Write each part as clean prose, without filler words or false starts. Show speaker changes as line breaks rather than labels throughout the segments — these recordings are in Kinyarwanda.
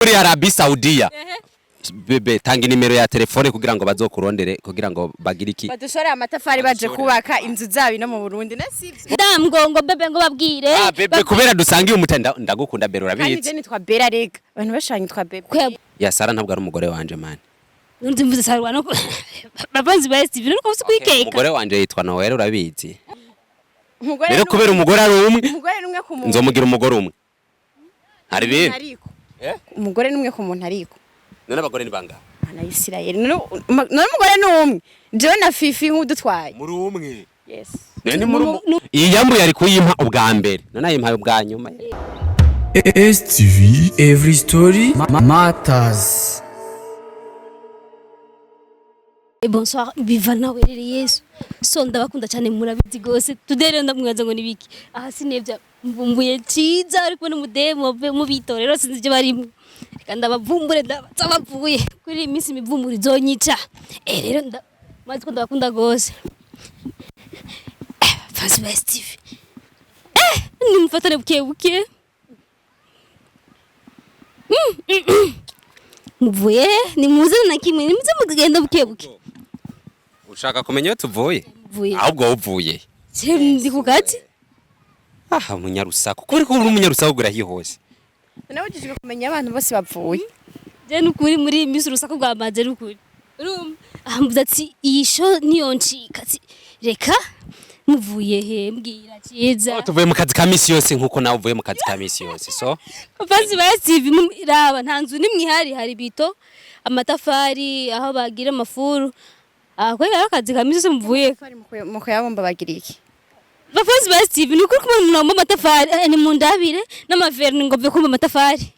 muri Arabie Saudiya bebe tanga nimero ya telefone kugira ngo bazokurondere kugira ngo bagire iki
badushore amatafari baje kubaka inzu zabi no mu Burundi nasivye
ndamgongo bebe ngo babwire
bebe kubera dusangiye umutenda ndagukunda bero urabizi
kandi nitwa Bera rega abantu bashanye twa bebe
ya Sara ntabwo ari umugore wanje man
Nundi mvuze Sara no babanzi ba Steve nuko uzi kwikeka
umugore wanje yitwa Noel urabizi rero kubera umugore ari umwe
ku muntu
nzomugira umugore umwe hari bindi
umugore numwe ku muntu ariko
none abagore ni banga
ana Israel none umugore numwe jewe na Fifi nk'udutwaye
muri umwe
yes
none muri iyi yambu yari kuyimpa ubwa mbere none ayimpaye ubwa nyuma
STV every story matters.
Bonsoir bivana werere Yesu so ndabakunda cyane murabizi gose tudere ndamwaza ngo nibiki aha sinevya mbumbuye Ciza ariko n'umudemo mu bitorero sinzi je barimo kandi abavumbure ndabavuye kuri iminsi mivumbura izonyica rero mazi ko ndabakunda gose fasi ba Steve nimfatane buke muvuye ni muze na kimwe ni muze mugenda buke
ushaka kumenya tuvuye ahubwo uvuye
ndi kugati
aha munyarusaku kuri ko umunyarusaku gurahi hose
nawe ugishije kumenya abantu bose bapfuye
je nukuri muri imisi rusako rwamaze rukuri ahambuza ati iyi show niyo ncika reka muvuye he mbwira Ciza
tuvuye mu kazi ka misi yose nkuko nawe uvuye mu kazi ka misi yose so
basi ba TV raba ntanzu nimwihari hari bito amatafari aho bagira amafuru kwera akazi ka misi yose muvuye
mu kuyabomba bagira iki
bafozi ba TV ni kuri kumwe mu matafari ni mu ndabire n'amaverni ngo bve kumba amatafari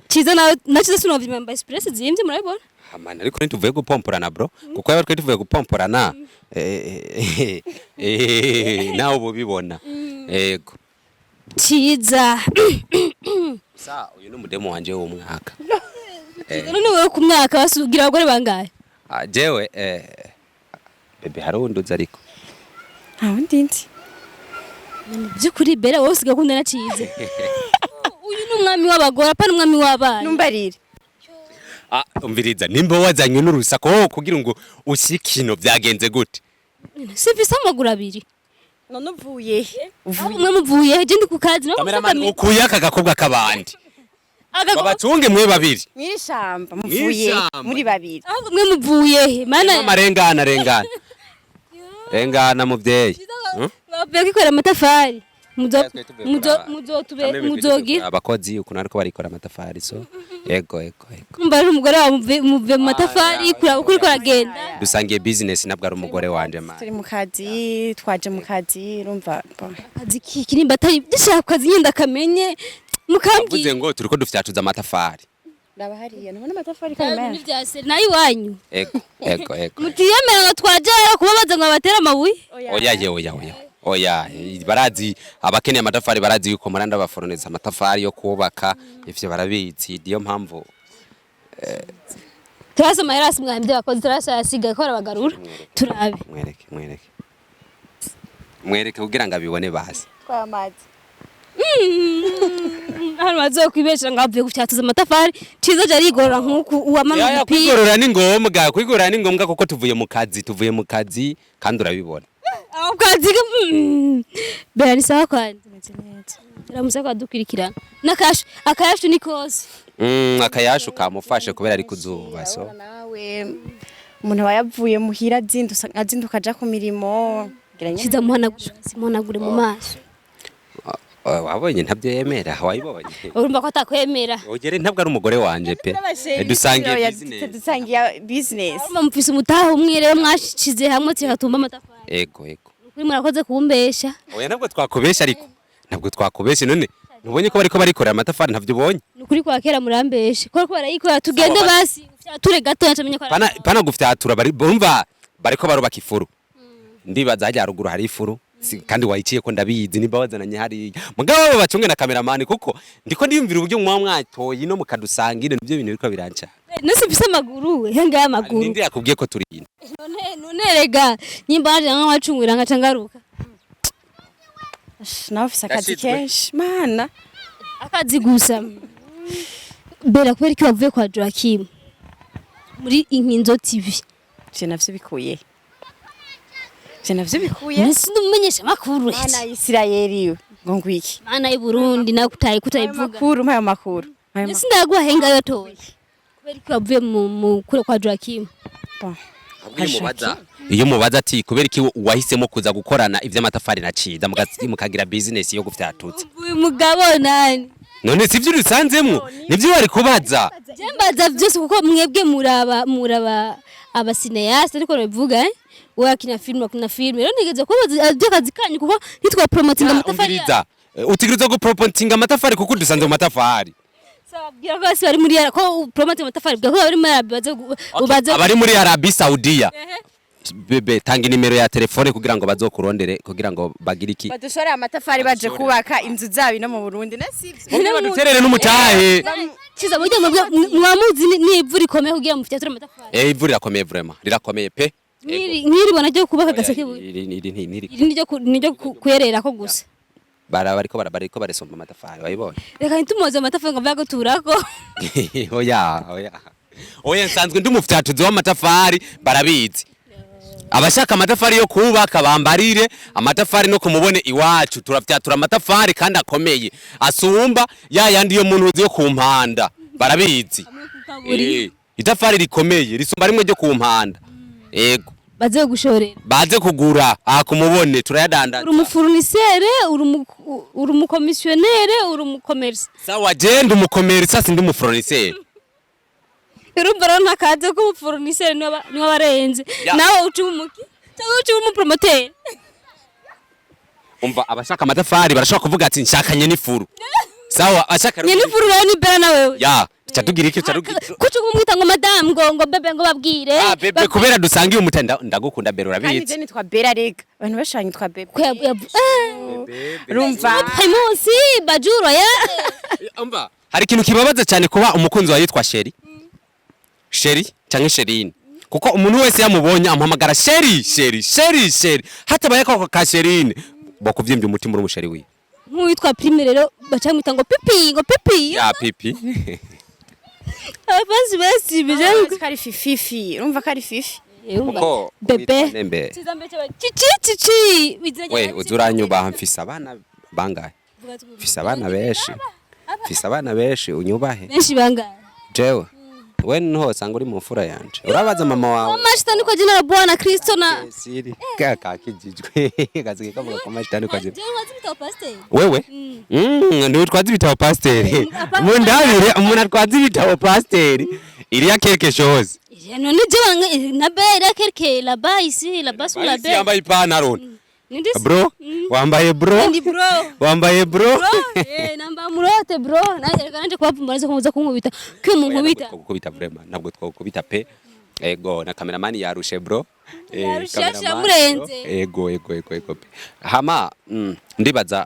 Ciza na Ciza sunovye mamba express zimvye murabibona
amana ariko nituvuye gupomporana bro kuko yaba twe tuvuye gupomporana nawe ubibona yego
Ciza
sa uyu ni umudemo wanje w'umwaka
none wewe ku mwaka basugira abagore bangaye
jewe bebe harunduza ariko
wundi ndi
byukuri Bera wowe usigakunda na Ciza uyu ni umwami w'abagore apana umwami w'abana
numbarire
umviriza nimba wazanye n'urusako kugira ngo ushikino byagenze gute
sivisa amaguru abiri
none uvuye
umwe muvuye je ndi ku kazi no
cameraman ukuye akagakobwa kabandi babacunge mwe babiri
mwiri shamba muvuye muri babiri
ahubwo mwe muvuye mana
rengana muvyeyi
bavuye kwikora amatafari muzogira
abakozi ukuntu ariko barikora amatafari so yego
mbari umugore wa muve mu matafari kurikora agenda
dusangiye business nabwo ari umugore wanje man
turi mu kazi twaje mu kazi urumva
kazi kirimba atari dushaka kazi nyenda kamenye mukambwiye
uvuze ngo turiko dufyacuza amatafari
ndabahariye none amatafari kamera
ni byase nayi wanyu
yego
mutiyemera ngo twajara kubabaza ngo abatera amabuye
oya barazi abakeneye amatafari barazi yuko maranda baforoneza amatafari yo kubaka ivyo barabizi niyo mpamvu
turasa mahera simwambye bakoze turasa yasiga ko arabagarura turabe
mwereke kugira ngo abibone basi
twamazi
hano bazokwibesha ngavuye gucyatuza amatafari Ciza je arigorora nkuko uwamama
umupira kwigorora ni ngombwa kuko tuvuye mu kazi kandi urabibona
aho kazi Bera ni sawa kwandi ramusa kwadukurikirana nakashu akayashu ni kose
akayashu kamufashe kubera ari kuzuba so
nawe umuntu wayavuye muhira azinduka aja ku mirimo
Ciza muhanagure mu maso
wabonye ntabyo yemera wayibonye
urumva ko atakwemera
ogere ntabwo ari umugore wanje pe dusangiye
business
mufise umutaha umwe rero mwashize hamwe tikatumba amatafari
yego
kuri murakoze kumbesha
oya ntabwo twakubesha ariko ntabwo twakubeshe none nubonye ko bariko barikorera amatafari ntavyo ubonye
nukuri kwa kera murambeshe ko barayikora tugende basi ture gato yacamenye ko
pana gufyatura bumva bariko barubaka ifuru ndibaza hajya ruguru hari ifuru kandi wayiciye ko ndabizi nimba wazananye hari mugabo bacunge na cameraman kuko ndiko ndiyumvira uburyo mwatoye no mukadusangire nivyo bintu biriko biranca
nese mfise amaguru henga y'amaguru
nindi yakubwiye ko turi
none rega nyimba aje nk'abacungura ngaca ngaruka
nawe ufise akazi kenshi mana
akazi gusa bera kubera ko bavuye kwa Joachim muri Inkinzo TV
je navyo bikuye
nasi ndumenyesha makuru
mana Isirayeli ngo ngwiki
mana y'u Burundi nakutaye kutayivuga
mpayo makuru
nasi ndaguha henga yotoye kubera ko bavuye mu kure kwa Joachim
iyo mubaza ati kubera iki wahisemo kuza gukorana ivy'amatafari na Ciza mukagira business yo gufyatutsa
uyu mugabo nani
none sivyo rusanzemwo nivyo bari kubaza
jembaza byose kuko mwebwe muraba abasineyaste ariko bivuga wakina film rero nigeze kubaza akazi kanyu kuko nitwa promoting amatafari
utigiriza go promoting amatafari kuko dusanze mu matafari
sabwira ko bari muri ko promoting amatafari bwa ko bari muri ubaza
abari muri Arabie Saoudite bebe tanga nimero ya telefone kugira ngo bazokurondere kugira ngo bagire iki
badushore amatafari baje kubaka inzu zabi no mu Burundi
nasivyo baduterere n'umutahe
Ciza buryo mwamuzi n'ivu rikomeye kugira mufyature amatafari
ivu rirakomeye vraiment rirakomeye pe
nkiribona ryo kubaka gaseke niryo kuyerera ko gusa
bariko baresomba amatafari wayibonye
reka ntumuze amatafari ngo byaguturako
oya nsanzwe ndumufyatuzi w'amatafari barabizi abashaka amatafari yo kubaka bambarire amatafari no kumubone iwacu turafyatura amatafari kandi akomeye asumba yandi yo muntu yo kumpanda barabizi itafari rikomeye risumba rimwe ryo kumpanda yego
baze gushorera
baze kugura kumubone turayadandaza
urumufournisseur urumukomissionnaire urumucommerce
sawa genda umucommerce sindi umufournisseur
urumva rero nakaze ko umufournisseur niwe barenze nawe ucumuki cyangwa ucumupromoter
umva abashaka amatafari barashaka kuvuga ati nshakanye n'ifuru sawa ashaka
n'ifuru rero ni bera nawe
ya cyatugira iki
kuco kumwita ngo madame ngo bebe ngo babwire
bebe kubera dusangiye umutenda ndagukunda bero urabizi
kandi je nitwa Bera rega abantu bashanye nitwa Bebe
rumva munsi bajuro ya
umva hari ikintu kibabaza cyane kuba umukunzi wa yitwa Sheri cyangwa Sherine kuko umuntu wese yamubonye amuhamagara Sheri hata bayako ka Sherine bakuvyimbye umutima uri umusheri wi
nk'uwitwa Prime rero bacamwita ngo pipi
ya pipi
abazi basi bijangu
kari fifi urumva kari fifi
bebe cici
we uzuranyubaha mfise abana bangahe mfise abana benshi unyubahe
benshi bangahe
jewe we nho sanga uri mu mfura yanje urabaza mama wawe
amashitani kwa jina la Bwana Kristo na
siri kaka kijijwe gazike kavuga ko amashitani kwa jina
wewe
ndio twazi bitabo pasteur mundabire umuntu atwazi bitabo pasteur iriya quelque chose
none je na bera quelque là-bas ici là-bas sur la belle
yambaye ipantaro bro wambaye bro
namba murote bro nanje kwapumbaza kumuza kunkubita kyo munkubita
kukubita vraiment ntabwo twakubita pe ego na cameraman yarushe bro
yarushe murenze
ego pe hama ndibaza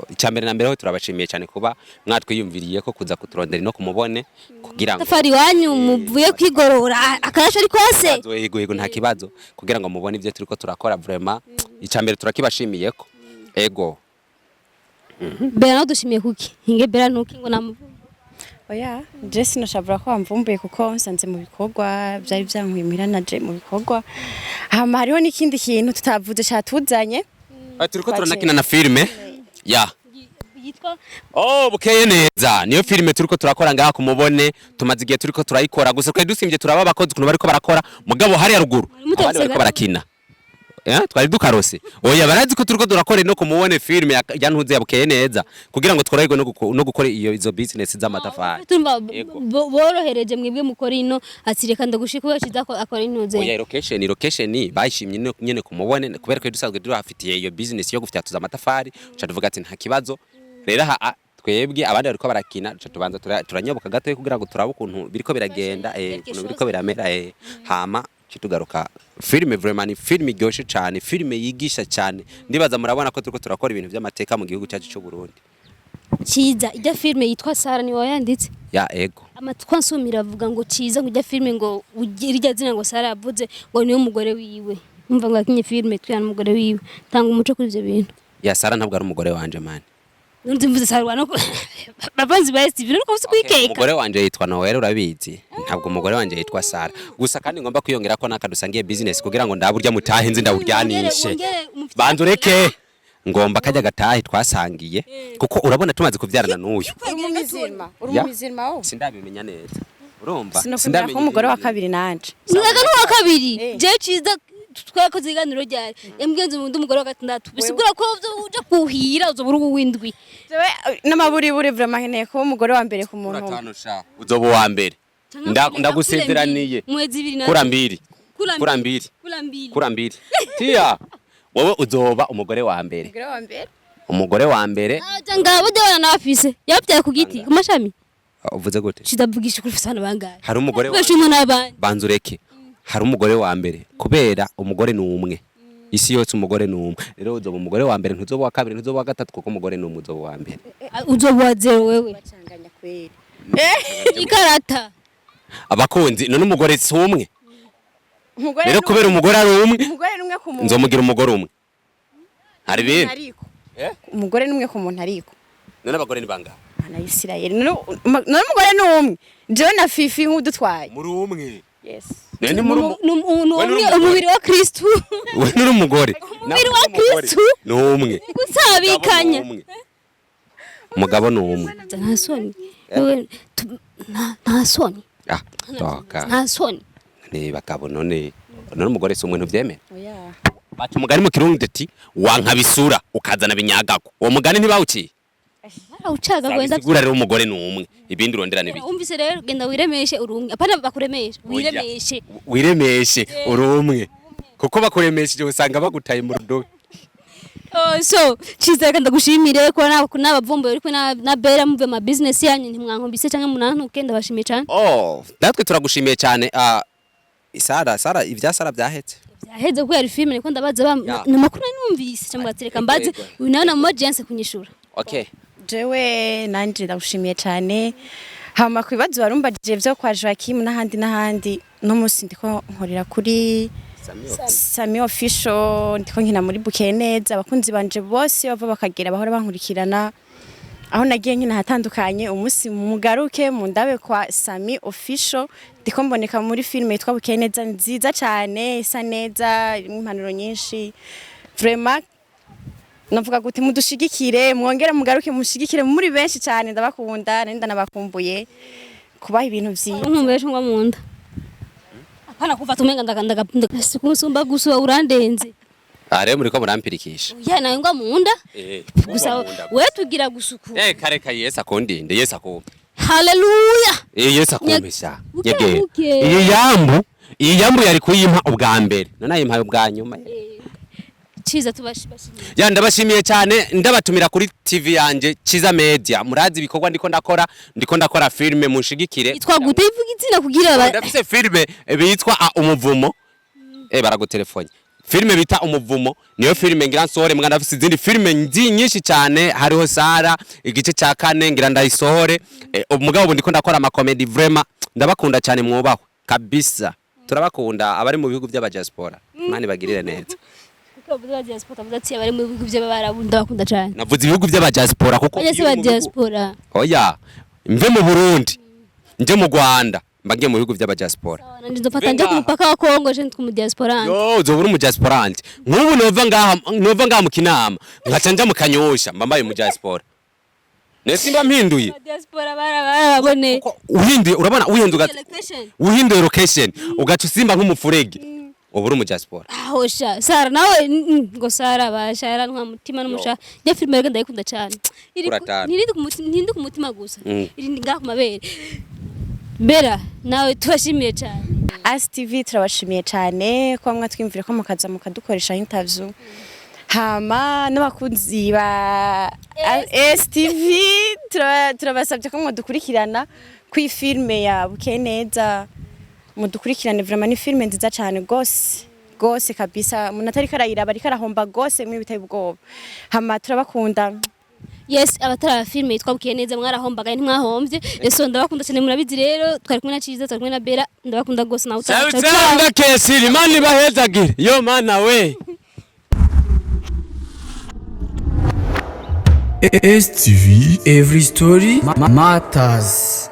icyambere na mbere ho turabashimiye cyane kuba mwatwiyumviriye ko kuza kuturondera no kumubone kugira ngo
tafari wanyu muvuye kwigorora akayasho ari kwase
ego nta kibazo kugira ngo mubone ivyo turiko turakora vraiment icyambere turakibashimiye ko ego
bera dushimiye kuki hinge bera nuki ngo namuvuye
oya Jesse nashabura ko wamvumbuye kuko nsanze mu bikorwa byari byankwimira na je mu bikorwa hama hariho n'ikindi kintu tutavuze cyatuzanye
turiko turanakina na filme ya yitwa bukeye neza niyo filme turiko turakora ngaha kumubone tumaze igihe turiko turayikora gusa twari dusimvye turaba abakozi kuno bariko barakora mugabo hari ya ruguru abandi bariko barakina twari dukarose oya barazi ko turiko turakora no kumubone filme ya ntuze ya bukeye neza kugira ngo tworoherwe no gukora izo business z'amatafari
borohereje mwebwe mukora ino atsireka ndagushika ko Ciza akora intuze
oya location bayishimye nyene kumubone kubera ko dusanzwe durafitiye iyo business yo gufyatuza amatafari tuvuga ati nta kibazo rero twebwe abandi bariko barakina tubanza turanyoboka gato kugira ngo turabe ukuntu biriko biragenda ukuntu biriko biramera hama tugaruka filme vraiment ni filme iryoshe cyane filme yigisha cyane ndibaza murabona ko turiko turakora ibintu by'amateka mu gihugu cyacu cyo Burundi
Ciza ijya filme yitwa Sara ni wayanditse
ya ego
amatwa nsumira avuga ngo Ciza ngo ijya filme ngo irya zina ngo Sara yavuze ngo niyo mugore wiwe umva ngo akinye filme tuyana umugore wiwe tanga umuco kuri ivyo bintu
ya Sara ntabwo ari umugore wanje man
Nundi mvuze sarwa no babanzi ba STV nuko uzi kwikeka.
Umugore wanje yitwa Noel urabizi. Ntabwo umugore wanje yitwa Sara. Gusa kandi ngomba kwiyongera ko nakadusangiye business kugira ngo ndaburya mutahe nzi ndawuryanishe. Bandureke. Ngomba kajya gatahe twasangiye kuko urabona tumaze kuvyarana n'uyu.
Urumizirma wo.
Sindabimenya neza. Urumva?
Sindabimenya ko umugore wa kabiri nanje.
Nuraga n'uwa kabiri. Je Ciza twakoze iganiro ryari. Yambwenze umuntu umugore wa gatandatu. Bisigura ko uje kuhira uzobura uwindwi.
Jewe n'amaburiburi vraiment nkeneye ko umugore wa mbere ku muntu.
Uratanusha. Uzobo wa mbere. Ndagusezeraniye. Kura mbiri. Tia. Wowe uzoba umugore wa mbere. Umugore wa mbere.
Ngabo dewana nafise. Yapyaye ku giti ku mashami.
Uvuze gute?
Shidavugisha kuri fasana bangaye.
Hari umugore wa Banzureke. Hari umugore wa mbere kubera umugore ni umwe. Isi yose umugore ni umwe. Rero uzoba umugore wa mbere ntuzoba wa kabiri ntuzoba wa gatatu kuko umugore ni umwe uzoba wa mbere.
Uzoba wa zero wewe.
Bacanganya kweli.
Ikarata.
Abakunzi none umugore si umwe. Rero kubera umugore ari umwe.
Umugore numwe ku muntu.
Nzomugira umugore umwe. Hari bindi.
Umugore numwe ku muntu ariko.
None abagore ni banga.
Ana Israel. None umugore ni umwe. Jewe na Fifi nk'udutwaye.
Muri umwe.
Yes.
Nene muri
umubiri wa Kristo.
We nuri umugore.
Umubiri wa Kristo.
Ni umwe.
Gusabikanya.
Umugabo ni umwe.
Nta soni. Wewe nta soni.
Ah, toka.
Nta soni.
Ni bagabo none umugore si umwe ntuvyemera.
Oya.
Bati umugani mu kirundi ati wanka bisura ukazana binyagako. Uwo mugani ntibawuciye.
Ucaga gwenda.
Sigura rero umugore ni umwe. Ibindi urondera ni biki?
Umvise rero genda wiremeshe urumwe. Apana bakuremeshe.
Wiremeshe urumwe. Kuko bakuremeshe usanga bagutaye mu rudobe.
So Ciza kandi ndagushimire ko n'abavumbuye uri na Bera muve ma business yanyu ntimwankombise cyangwa munantuke ndabashimiye cyane.
Natwe turagushimiye cyane. Sara ibya Sara byahetse.
Byaheze ko yari filme niko ndabaza namakuru numvise cyangwa batereka mbaze uyu nawe na emergency kunyishura.
Okay.
Jewe nanje ndagushimiye cyane. Hama kwibazo warumbagije byo kwa Joachim n'ahandi no musi ndiko nkorera kuri Sami official ndiko nkina muri buke neza abakunzi banje bose bava bakagera bahora bankurikirana aho nagiye nkina hatandukanye umunsi mugaruke mu ndabe kwa Sami official ndiko mboneka muri filme yitwa buke neza nziza cyane isa neza irimo impanuro nyinshi vraiment navuga guti mudushigikire mwongera mugaruke mushigikire muri benshi cyane ndabakunda nenda nabakumbuye kubaha ibintu vyiza
nkumbeje ngo munda apana kufata umenga ndakanda sikusumba guswa urandenze
Are muri ko murampirikisha
ya nawe ngo munda gusa we tugira gusuku
kare Yesu akondinde Yesu akumbe
haleluya
Yesu akumbesha yege iyi yambu yari kuyimpa ubwa mbere nanayimpaye ubwa nyuma
Ciza tubashimye
ya ndabashimiye cyane ndabatumira kuri TV yanje Ciza Media murazi ibikorwa ndiko ndakora filme munshigikire
itwa gute ivuga izina kugira
ndafise filme bitwa umuvumo baragutelefone filme bita umuvumo niyo filme ngira nsohore mwana ndafise izindi filme nyinshi cyane hariho Sara igice cya 4 ngira ndayisohore umugabo ubu ndiko ndakora ama comedy vraiment ndabakunda cyane mwubaho kabisa turabakunda abari mu bihugu by'abadiaspora mani bagirire neza
Kuvuga diaspora muzati abari mu bihugu by'abarabunda bakunda cyane.
Navuze ibihugu by'abadiaspora kuko
Ese ba diaspora.
Oya, mve mu Burundi, nje mu Rwanda, mbagiye mu bihugu by'abadiaspora.
Nanje ndofata nje ku mupaka wa Kongo je ku mu diaspora.
Yo, uzobura mu diaspora anje. Nk'ubu nova ngaha mu Kinama, nkaca nja mu Kanyosha, mbambaye mu diaspora. Nesi mba mpinduye.
Diaspora barabone.
Uhinduye urabona uhinduye location, ugaca usimba nk'umufurege. Uburu mu diaspora.
Ahosha Sara nawe ngo Sara bashara nka mutima n'umusha ya filme rega ndayikunda cyane nirindi ku mutima gusa irindi ngaho mabere Bera nawe tubashimiye cyane
STV turabashimiye cyane ko mwatwimvire ko mukaza mukadukoresha interview hama n'abakunzi ba STV turabasabye ko mwadukurikirana ku filme ya buke neza mudukurikirane vraiment ni filme nziza cyane gose kabisa munatari karayira bari karahomba gose mwe bitaye ubwoba hama turabakunda
yes abatara filme yitwa buke neza mwarahombaga ntimwahombye eso ndabakunda cyane murabizi rero twari kumwe na Ciza twari kumwe na Bera ndabakunda gose nawe
cyangwa kesiri mani bahezagire yo mana we
STV, every story matters.